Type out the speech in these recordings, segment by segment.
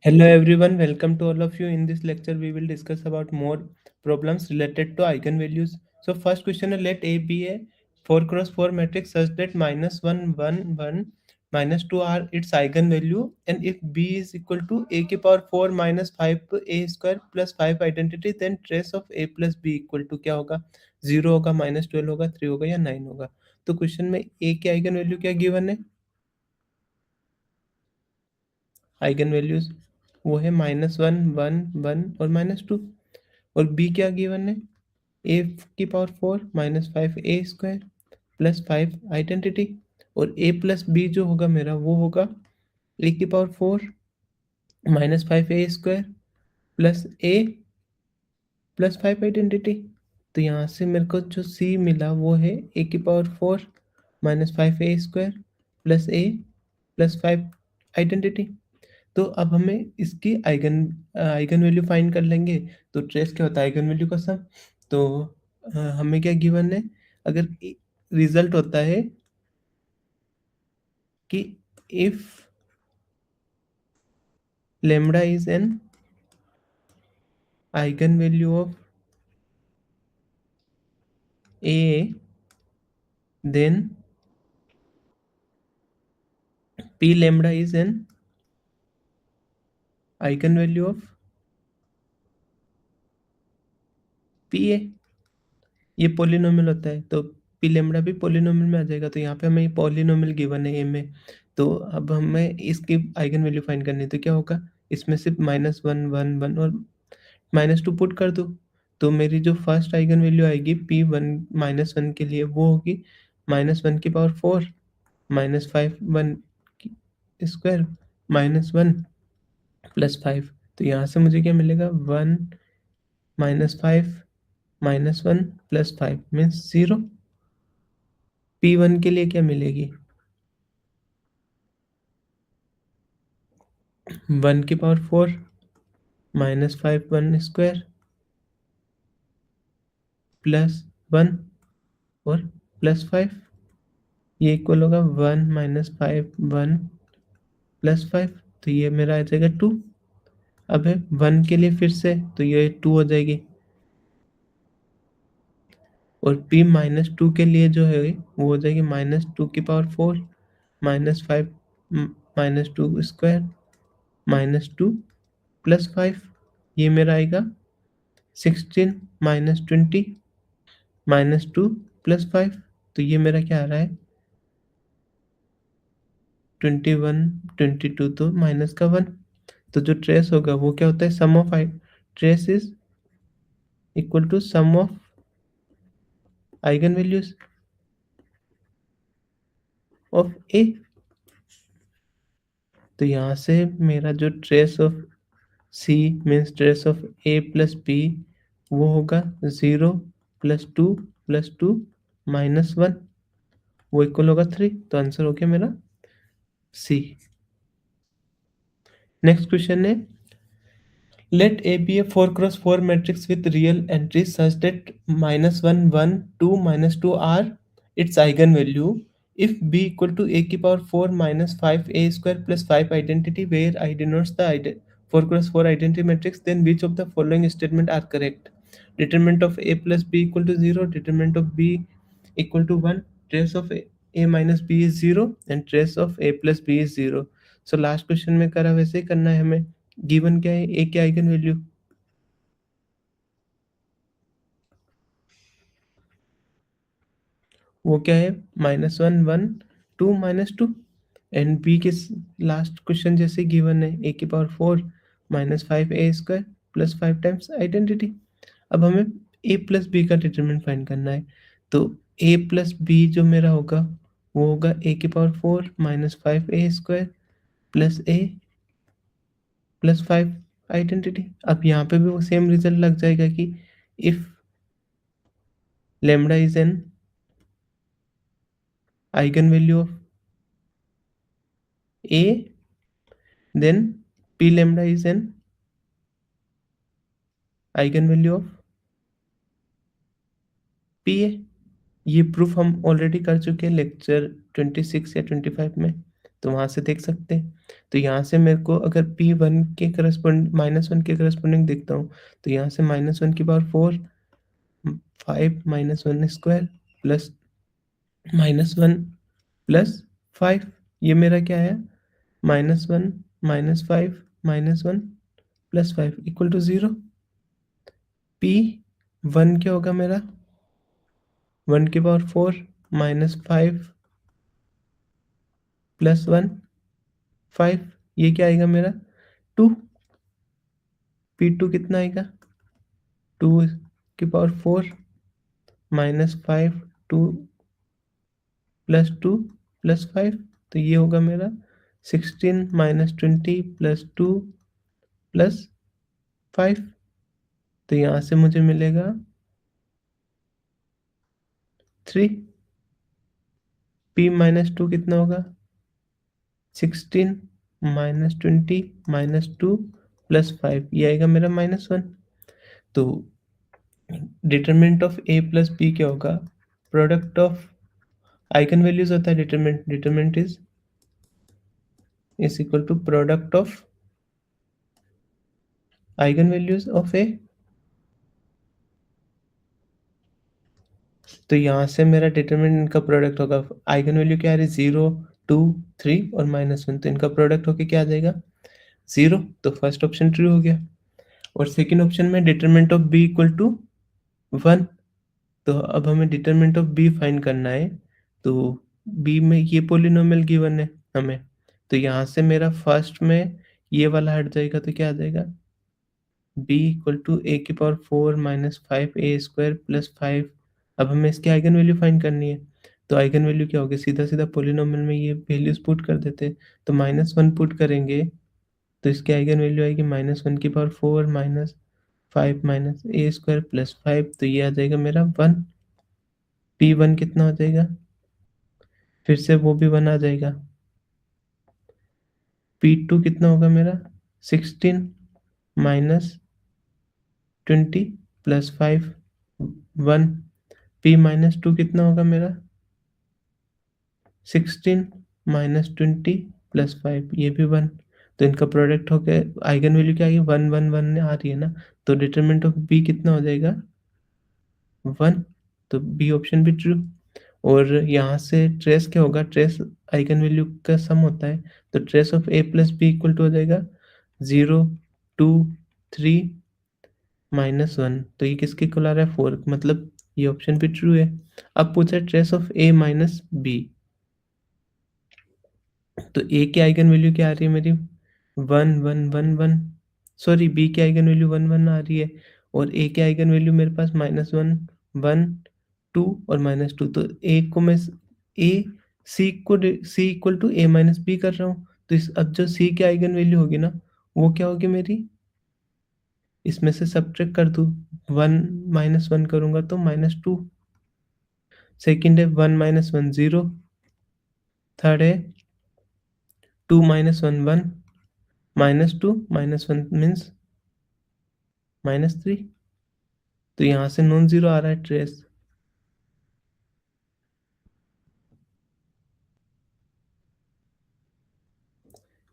Hello everyone, welcome to all of you. In this lecture, we will discuss about more problems related to eigenvalues. So first question is, let A be a 4 cross 4 matrix such that minus 1, 1, 1, minus 2 are its eigenvalue, and if B is equal to A की power 4 minus 5 A square plus 5 identity, then trace of A plus B equal to क्या होगा? 0 होगा, minus 12 होगा, 3 होगा या 9 होगा. तो question में A की eigenvalue क्या गिवन है? आइगन वैल्यूज वो है -1, 1, 1 और -2. और बी क्या गिवन है? ए की पावर 4 -5 ए स्क्वायर प्लस 5 आइडेंटिटी. और ए प्लस बी जो होगा मेरा वो होगा ए की पावर 4 -5 ए स्क्वायर प्लस ए प्लस 5 आइडेंटिटी. तो यहाँ से मेरे को जो सी मिला वो है ए की पावर 4 -5 ए स्क्वायर प्लस ए प्लस 5 आइडेंटिटी. तो अब हमें इसकी आइगन वैल्यू फाइंड कर लेंगे. तो ट्रेस क्या होता है? आइगन वैल्यू का सम. तो हमें क्या गिवन है? अगर रिजल्ट होता है कि if lambda is an eigen value of A, then P lambda is an eigen value of P A. ये पॉलिनोमियल होता है तो पी लेमडा भी पॉलिनोमियल में आ जाएगा. तो यहाँ पे हमें पॉलिनोमियल गिवन है ए में. तो अब हमें इसकी आइगन वैल्यू फाइंड करनी है. तो क्या होगा? इसमें सिर्फ -1, 1, 1 और -2 पुट कर दो. तो मेरी जो फर्स्ट आइगन वैल्यू आएगी P1 -1 के लिए वो होगी -1 की पावर 4 -5 1 स्क्वायर -1 प्लस 5. तो यहाँ से मुझे क्या मिलेगा? 1 -5 -1 प्लस 5 मीन्स 0. P1 के लिए क्या मिलेगी? 1 की पावर 4 -5 1 स्क्वायर प्लस 1 और प्लस 5. ये इक्वल होगा 1 -5 1 प्लस 5. तो ये मेरा आ जाएगा 2. अब है 1 के लिए फिर से, तो ये 2 हो जाएगी. और P-2 के लिए जो है वो हो जाएगी -2 की पावर 4 -5 -2 स्क्वायर -2 प्लस 5. ये मेरा आएगा 16 -20 -2 प्लस 5. तो ये मेरा क्या आ रहा है? 21 22. तो माइनस का 1. तो जो ट्रेस होगा वो क्या होता है? Sum of trace is equal to sum of eigen values of A. तो यहाँ से मेरा जो trace of C means trace of A plus B वो होगा 0 +2 +2 -1. वो इक्वल होगा 3. तो आंसर हो गया मेरा सी. नेक्स्ट क्वेश्चन है, let A be a 4 cross 4 matrix with real entries such that -1, 1, 2, -2 are its eigenvalue. If B equal to A की power 4 -5 A square plus 5 identity, where I denotes the 4 cross 4 identity matrix, then which of the following statement are correct? Determinant of A plus B equal to 0, determinant of B equal to 1, trace of A minus B is 0 and trace of A plus B is 0. So last question में करा वैसे ही करना है हमें. Given क्या है? ए की eigen value वो क्या है? -1 1 2 -2. एंड बी के लास्ट क्वेश्चन जैसे गिवन है ए की पावर 4 -5 ए स्क्वायर प्लस 5 टाइम्स आइडेंटिटी. अब हमें ए प्लस बी का डिटरमिनेंट फाइंड करना है. तो ए प्लस बी जो मेरा होगा वो होगा ए की पावर 4 -5 ए स्क्वायर प्लस ए प्लस 5 आइडेंटिटी. अब यहाँ पे भी वो सेम रिजल्ट लग जाएगा कि if lambda is an eigenvalue of A, then P lambda is an eigenvalue of PA. ये प्रूफ हम ऑलरेडी कर चुके हैं लेक्चर 26 या 25 में. तो वहाँ से देख सकते हैं। तो यहाँ से मेरे को अगर P1 के करस्पॉन्ड -1 के करस्पॉन्डिंग देखता हूँ, तो यहाँ से -1⁴ 5 -1 स्क्वायर प्लस -1 प्लस 5, ये मेरा क्या है, -1 -5 -1 प्लस 5 इक्वल टू 0। P1 क्या होगा मेरा, 1⁴ -5 प्लस 1 5, ये क्या आएगा मेरा 2। P2 कितना आएगा, 2⁴ -5 2 प्लस 2 प्लस 5, तो ये होगा मेरा 16 -20 प्लस 2 प्लस 5। तो यहाँ से मुझे मिलेगा 3। P-2 कितना होगा, 16 -20 -2 प्लस 5, ये आएगा मेरा -1। तो determinant of A plus B क्या होगा, प्रोडक्ट ऑफ आइगन वैल्यूज होता है determinant, determinant is equal to product of eigen values of A. तो यहाँ से मेरा डिटरमिनेंट का प्रोडक्ट होगा, आइगन वैल्यू क्या आ रही है 0 2 3 और -1, तो इनका प्रोडक्ट होके क्या आ जाएगा 0। तो फर्स्ट ऑप्शन ट्रू हो गया। और सेकंड ऑप्शन में determinant of B equal to 1, तो अब हमें डिटरमिनेंट ऑफ बी फाइंड करना है। तो बी में ये पोलिनोमियल गिवन है हमें, तो यहाँ से मेरा फर्स्ट में ये वाला हट जाएगा, तो क्या आ जाएगा b equal to a⁴ -5a² plus 5। अब हमें इसकी आइगन वैल्यू फाइंड करनी है, तो आइगन वैल्यू क्या होगी, सीधा सीधा पोलिनोमियल में ये वैल्यूज पुट कर देते, तो -1 पुट करेंगे तो इसकी आइगन वैल्यू आएगी -1⁴ -5 -a² प्लस 5, तो ये आ जाएगा मेरा 1। P1 कितना हो जाएगा, फिर से वो भी 1 आ जाएगा। P2 कितना होगा मेरा 16 -20 प्लस 5 1। P-2 कितना होगा मेरा 16 -20 प्लस 5, ये भी 1। तो इनका प्रोडक्ट हो गया, आइगन वैल्यू क्या आई 1 1 1 आ रही है ना, तो डिटरमिनेंट ऑफ बी कितना हो जाएगा 1। तो बी ऑप्शन भी ट्रू। और यहाँ से ट्रेस क्या होगा, ट्रेस आइगन वैल्यू का सम होता है, तो trace of A plus B equal to हो जाएगा 0 2 3 -1, तो ये किसके इक्वल आ रहा है 4, मतलब ये ऑप्शन भी ट्रू है। अब पूछा trace of A minus B, तो ए की आइगन वैल्यू क्या आ रही है मेरी 1 1 1 1, सॉरी बी की आइगन वैल्यू 1 1 आ रही है, और ए की आइगन वैल्यू मेरे पास -1 1 2 और -2, तो ए को मैं A C equal to A minus B कर रहा हूँ, तो इस अब जो सी की आइगन वैल्यू होगी ना, वो क्या होगी मेरी, इसमें से सब्ट्रैक्ट कर दूँ, 1 -1 करूँगा तो -2, सेकंड है 1 -1 0, थर्ड है 2 -1 1, -2 -1 मीन्स -3, तो यहाँ से नॉन जीरो आ रहा है ट्रेस।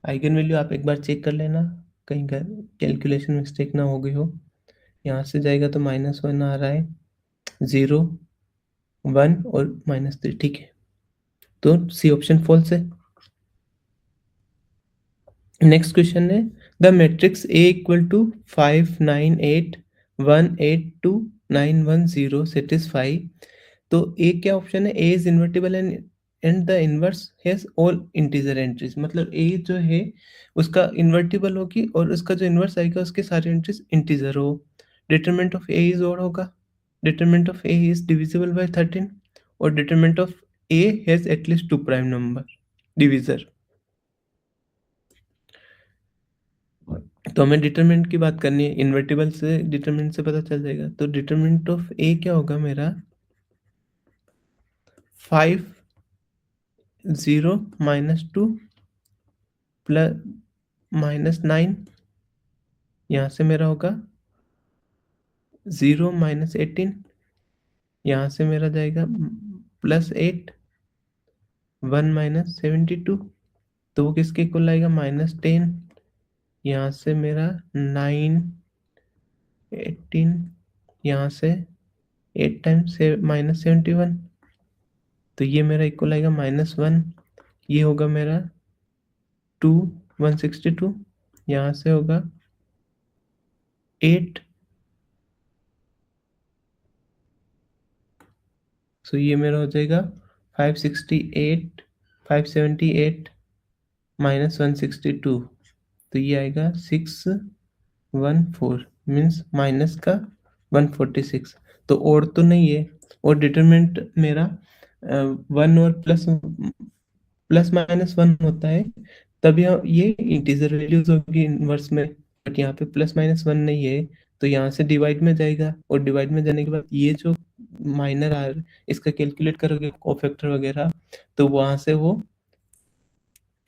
आइगन वैल्यू आप एक बार चेक कर लेना, कहीं कैलकुलेशन मिस्टेक ना हो गई हो। यहाँ से जाएगा तो -1 आ रहा है, 0 1 और -3, ठीक है, तो सी ऑप्शन फॉल्स है। नेक्स्ट क्वेश्चन है, the matrix A equal to 5 9 8 1 8 2 9 1 0 satisfy. तो ए क्या ऑप्शन है, A is invertible and the inverse has all integer entries, मतलब ए जो है उसका इन्वर्टिबल होगी और उसका जो इनवर्स आएगा उसके सारे एंट्रीज इंटीजर हो। Determinant of A is odd होगा, determinant of A is divisible by 13, और determinant of A has at least 2 prime number divisor. तो हमें डिटरमिनेंट की बात करनी है, इन्वर्टिबल से डिटरमिनेंट से पता चल जाएगा, तो डिटरमिनेंट ऑफ ए क्या होगा मेरा 5 0 -2 प्लस -9, यहाँ से मेरा होगा 0 -18, यहाँ से मेरा जाएगा +8 1 -72, तो वो किसके इक्वल आएगा, -10, यहाँ से मेरा 9, 18, यहाँ से 8 टाइम्स से -71, तो ये मेरा इक्वल आएगा -1, ये होगा मेरा 2, 162, यहाँ से होगा 8, सो ये मेरा हो जाएगा 568, 578 -162, तो ये आएगा 614, मीन्स माइनस का 146। तो और तो नहीं है, और डिटरमिनेंट मेरा 1 और प्लस माइनस 1 होता है, तब ये इंटीजर वैल्यूज होगी इनवर्स में, बट यहाँ पे प्लस माइनस 1 नहीं है, तो यहाँ से डिवाइड में जाएगा, और डिवाइड में जाने के बाद ये जो माइनर आर, इसका कैलकुलेट करोगे कोफैक्टर वगैरह, तो वहां से वो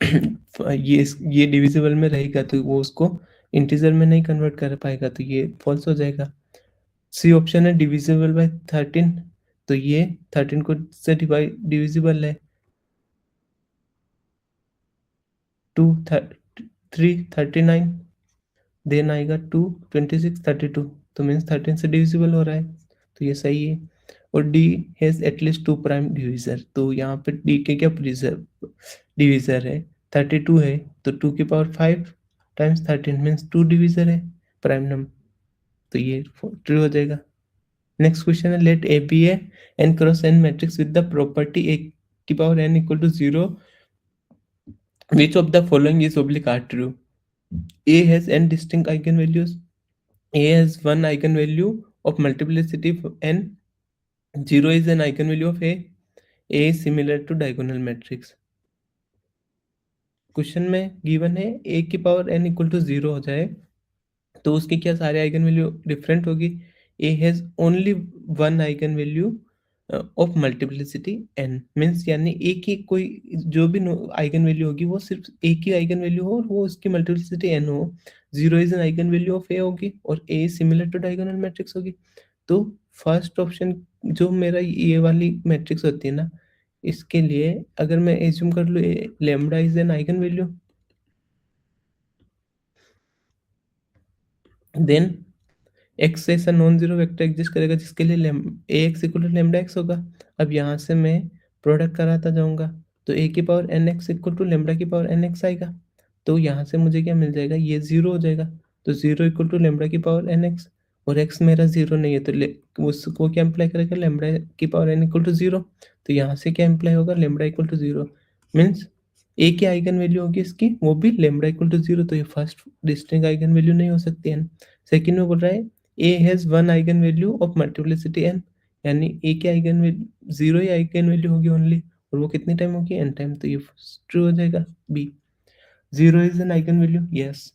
ये डिविजिबल में रहेगा, तो वो उसको इंटीजर में नहीं कन्वर्ट कर पाएगा, तो ये फॉल्स हो जाएगा। सी ऑप्शन है डिविजिबल बाय 13, तो ये 13 को से डिविजिबल है, 2 3 39, देन आएगा 2 26 32, तो मीन्स 13 से डिविजिबल हो रहा है, तो ये सही है। और D has at least 2 prime divisor, तो यहाँ पे डी के क्या डिविजर है, 32 है, तो 2 की पावर 5 टाइम्स 13 मीन्स 2 डिविजर है प्राइम नंबर, तो ये ट्रू हो जाएगा। नेक्स्ट क्वेश्चन है, let A be an n cross n matrix with the property A की power n equal to 0, which of the following is oblique are true? A has n distinct eigenvalues, A has one eigenvalue of multiplicity of n, 0 is an eigenvalue of A is similar to diagonal matrix। Question में given है a की power n equal to 0 हो जाए तो उसकी क्या सारे eigen value different होगी, a has only one eigen value of multiplicity n, means यानी a की कोई जो भी आइगन वैल्यू होगी वो सिर्फ a की आइगन वैल्यू हो और वो उसकी मल्टीप्लिसिटी n हो, 0 is an eigen value of a होगी और a is similar to diagonal matrix होगी। तो फर्स्ट ऑप्शन जो मेरा ये वाली मैट्रिक्स होती है ना, इसके लिए अगर मैं एज्यूम कर लूँ lambda is an eigen value, then X ऐसा नॉन जीरो वेक्टर एग्जिस्ट करेगा जिसके लिए A x equal to lambda X होगा। अब यहाँ से मैं प्रोडक्ट कराता जाऊंगा तो ए की power N X equal to lambda की पावर एन एक्स आएगा, तो यहाँ से मुझे क्या मिल जाएगा, ये जीरो हो जाएगा, तो जीरो इक्वल टू लेमडा की पावर एन एक्स, और एक्स मेरा जीरो नहीं है तो उसको क्या इम्प्लाई करेगा, लेमडा की power n equal to zero, तो यहाँ से क्या इम्प्लाई होगा, lambda equal to zero, means A की आइगन वैल्यू होगी इसकी वो भी लेमडा इक्वल टू जीरो, तो ये फर्स्ट डिस्टिंक्ट आइगन वैल्यू नहीं हो सकती है। सेकंड में बोल रहा है A has one eigen value of multiplicity N, यानी ए की आइगन वैल्यू जीरो ही आइगन वैल्यू होगी ओनली, और वो कितने टाइम होगी, एन टाइम, तो ये ट्रू हो जाएगा B, zero is an eigen value, yes.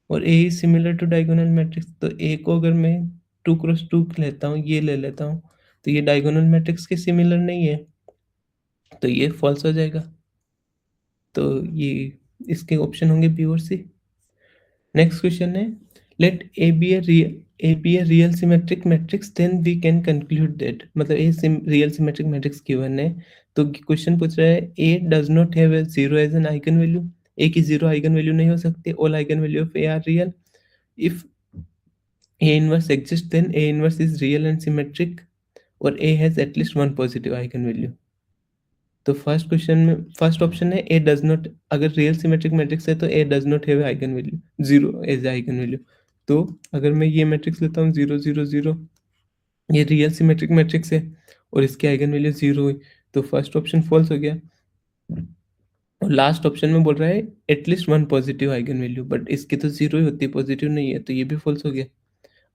और A is similar to diagonal matrix, तो ए को अगर मैं 2 क्रॉस 2 लेता हूँ, ये ले लेता हूँ, तो ये डायगोनल मैट्रिक्स के सिमिलर नहीं है, तो ये फॉल्स हो जाएगा, तो ये इसके ऑप्शन होंगे बी और सी। नेक्स्ट क्वेश्चन है, let A be a real symmetric matrix then we can conclude that, मतलब A real symmetric matrix given है, तो क्वेश्चन पूछ रहा है A does not have a zero as an eigen value, A की zero eigen value नहीं हो सकती, all eigen value of A are real, if A inverse exist then A inverse is real and symmetric, और ए has at least one positive eigen value. तो first question में first option है A does not, अगर real symmetric matrix है तो A does not have eigen value, zero as eigen value, तो अगर मैं ये मैट्रिक्स लेता हूँ 0 0 0, ये रियल सिमेट्रिक मैट्रिक्स है और इसकी आइगन वैल्यू जीरो हुई, तो फर्स्ट ऑप्शन फॉल्स हो गया। और लास्ट ऑप्शन में बोल रहा है at least one positive eigen value, but इसकी तो जीरो ही होती है, पॉजिटिव नहीं है, तो ये भी फॉल्स हो गया।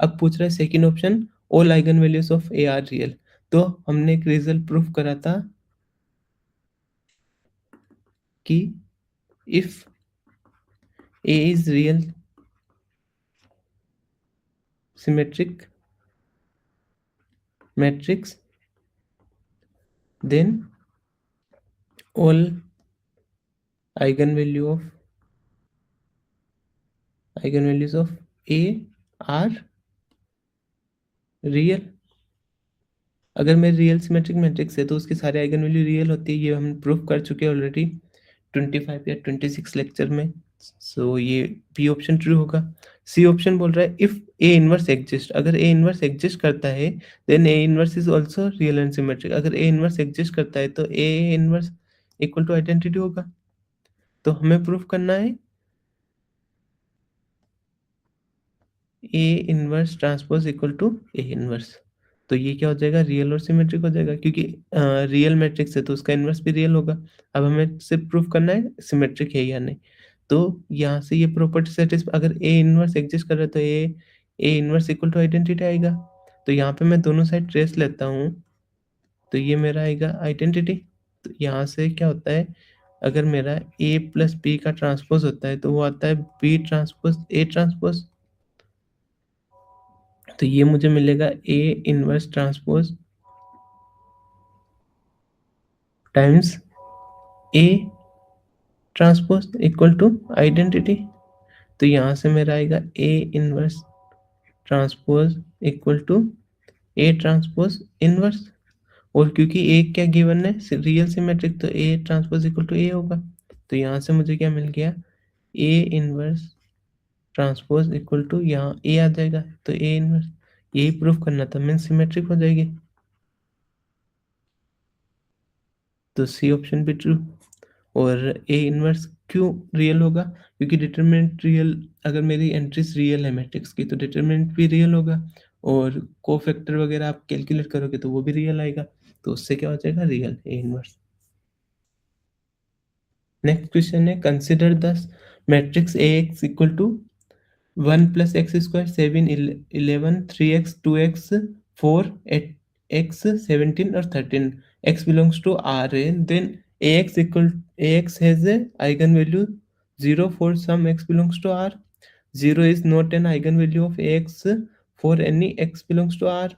अब पूछ रहा है second option, all eigen values of A are real, तो हमने एक रिजल्ट प्रूफ करा था कि if A is real symmetric matrix, then all eigenvalues of A are real। अगर मेरी रियल सिमेट्रिक मैट्रिक्स है तो उसकी सारी आइगन वैल्यू रियल होती है, ये हम प्रूफ कर चुके हैं ऑलरेडी। 25 या 26 लेक्चर में। सो ये बी ऑप्शन ट्रू होगा। सी ऑप्शन बोल रहा है इफ ए इनवर्स एग्जिस्ट, अगर ए इनवर्स एग्जिस्ट करता है then A inverse is also real and symmetric. अगर ए इनवर्स एग्जिस्ट करता है तो A inverse equal to identity होगा। तो हमें प्रूफ करना है A inverse transpose equal to A inverse. तो ये क्या हो जाएगा, रियल और सिमेट्रिक हो जाएगा, क्योंकि रियल मैट्रिक्स है तो उसका इनवर्स भी रियल होगा। अब हमें सिर्फ प्रूफ करना है सिमेट्रिक है या नहीं। तो यहाँ से ये प्रॉपर्टी सेटिस्फाई, अगर ए इनवर्स एग्जिस्ट कर रहा है तो A inverse equal to identity आएगा। तो यहाँ पे मैं दोनों साइड ट्रेस लेता हूँ, तो ये मेरा आएगा आइडेंटिटी। तो यहाँ से क्या होता है, अगर मेरा ए प्लस बी का ट्रांसपोज होता है तो वो आता है बी ट्रांसपोज ए ट्रांसपोज। तो ये मुझे मिलेगा A inverse transpose times A transpose equal to identity. तो यहाँ से मेरा आएगा A inverse transpose equal to A transpose inverse. और क्योंकि ए क्या गिवन है, रियल सिमेट्रिक, तो A transpose equal to A होगा। तो यहाँ से मुझे क्या मिल गया, A inverse transpose equal to, यहाँ ए आ जाएगा तो ए इनवर्स, यही प्रूफ करना था, मीन सिमेट्रिक हो जाएगी। तो सी ऑप्शन भी ट्रू। और ए इनवर्स क्यों रियल होगा, क्योंकि डिटरमिनेंट रियल, अगर मेरी एंट्रीज रियल है मैट्रिक्स की तो डिटरमिनेंट भी रियल होगा, और कोफैक्टर वगैरह आप कैलकुलेट करोगे तो वो भी रियल आएगा। तो उससे क्या हो जाएगा, real A inverse. Next question है, consider the matrix A x equal to 1 plus x square 7 11 3x 2x 4 8x 17 और 13 x belongs to R है, then ax has a eigenvalue 0 for some x belongs to R, 0 is not an eigenvalue of ax for any x belongs to R,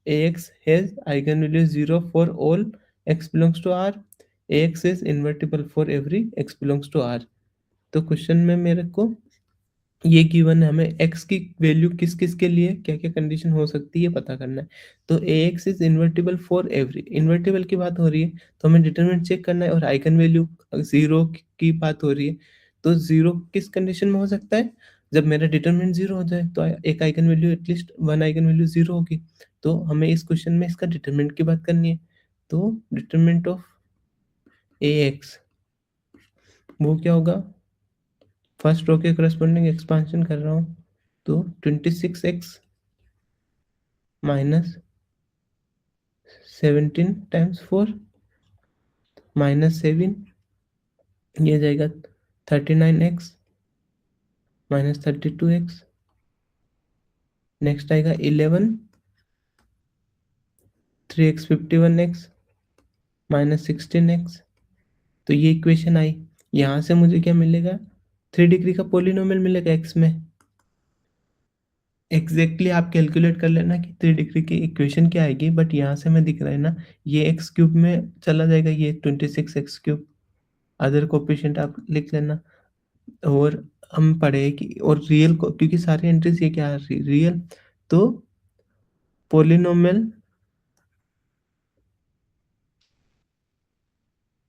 ax has eigenvalue 0 for all x belongs to R, ax is invertible for every x belongs to R। तो question में मेरे को ये given है, हमें x की value किस किस के लिए क्या क्या कंडीशन हो सकती है पता करना है। तो ax is invertible for every, invertible की बात हो रही है तो हमें डिटरमिनेंट चेक करना है, और आइगन वैल्यू 0 की बात हो रही है तो 0 किस कंडीशन में हो सकता है, जब मेरा डिटरमिनेंट 0 हो जाए तो एक eigen value at least one eigen value 0 होगी। तो हमें इस क्वेश्चन में इसका डिटरमिनेंट की बात करनी है। तो डिटरमिनेंट ऑफ ax वो क्या होगा, फर्स्ट रो के करस्पॉन्डिंग एक्सपांशन कर रहा हूँ, तो 26x माइनस 17 टाइम्स 4 माइनस 7, ये जाएगा 39x माइनस 32x। नेक्स्ट आएगा 11 3x 51x माइनस 16x। तो ये इक्वेशन आई। यहाँ से मुझे क्या मिलेगा, 3 डिग्री का पोलिनोमियल मिलेगा x में। एग्जैक्टली आप कैलकुलेट कर लेना कि 3 डिग्री की इक्वेशन क्या आएगी, बट यहाँ से मैं दिख रहा है ना, ये एक्स क्यूब में चला जाएगा, ये 26x क्यूब, अदर कोफिशिएंट आप लिख लेना। और हम पढ़े कि और रियल को, क्योंकि सारी एंट्रीज ये क्या है रियल, तो polynomial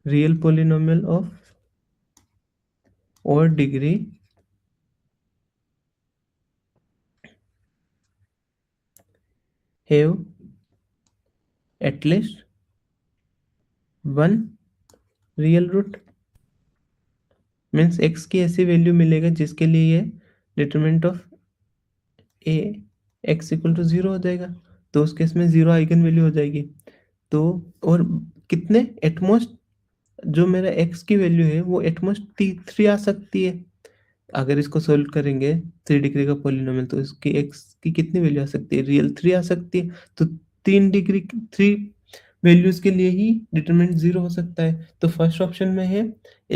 real polynomial of odd degree have at least one real root, means X की ऐसी वैल्यू मिलेगा जिसके लिए ये determinant of A x equal to 0 हो जाएगा। तो उस केस में 0 आइगन वैल्यू हो जाएगी। तो और कितने एटमोस्ट, जो मेरा x की वैल्यू है वो एटमोस्ट 3 आ सकती है। अगर इसको सोल्व करेंगे 3 डिग्री का पोलिनोमियल तो इसकी x की कितनी वैल्यू आ सकती है, रियल 3 आ सकती है। तो 3 डिग्री 3 वैल्यूज के लिए ही डिटरमिनेंट 0 हो सकता है। तो फर्स्ट ऑप्शन में है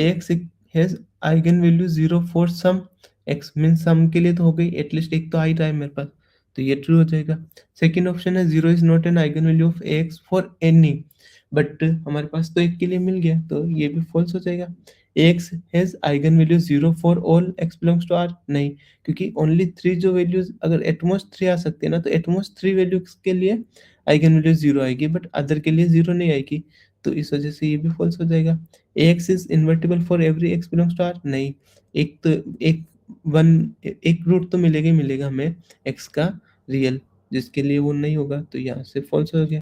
ax has eigen value 0 for some x, mean some के लिए तो हो गई, एटलीस्ट एक तो आ ही रहा है मेरे पास, तो ये ट्रू हो जाएगा। सेकेंड ऑप्शन है 0 is not an eigen value of ax for any, but हमारे पास तो एक के लिए मिल गया तो ये भी फॉल्स हो जाएगा। ax has eigen value 0 for all x belongs to r, नहीं, क्योंकि ओनली 3 जो वैल्यूज, अगर एटमोस्ट 3 आ सकती है ना, तो एटमोस्ट 3 वैल्यूज के लिए आइगन वैल्यू 0 आएगी, बट अदर के लिए 0 नहीं आएगी। तो इस वजह से ये भी फॉल्स हो जाएगा। X is invertible for every X belongs to R, नहीं। एक तो एक वन एक रूट तो मिलेगा ही मिलेगा हमें एक्स का रियल, जिसके लिए वो नहीं होगा, तो यहाँ से फॉल्स हो गया।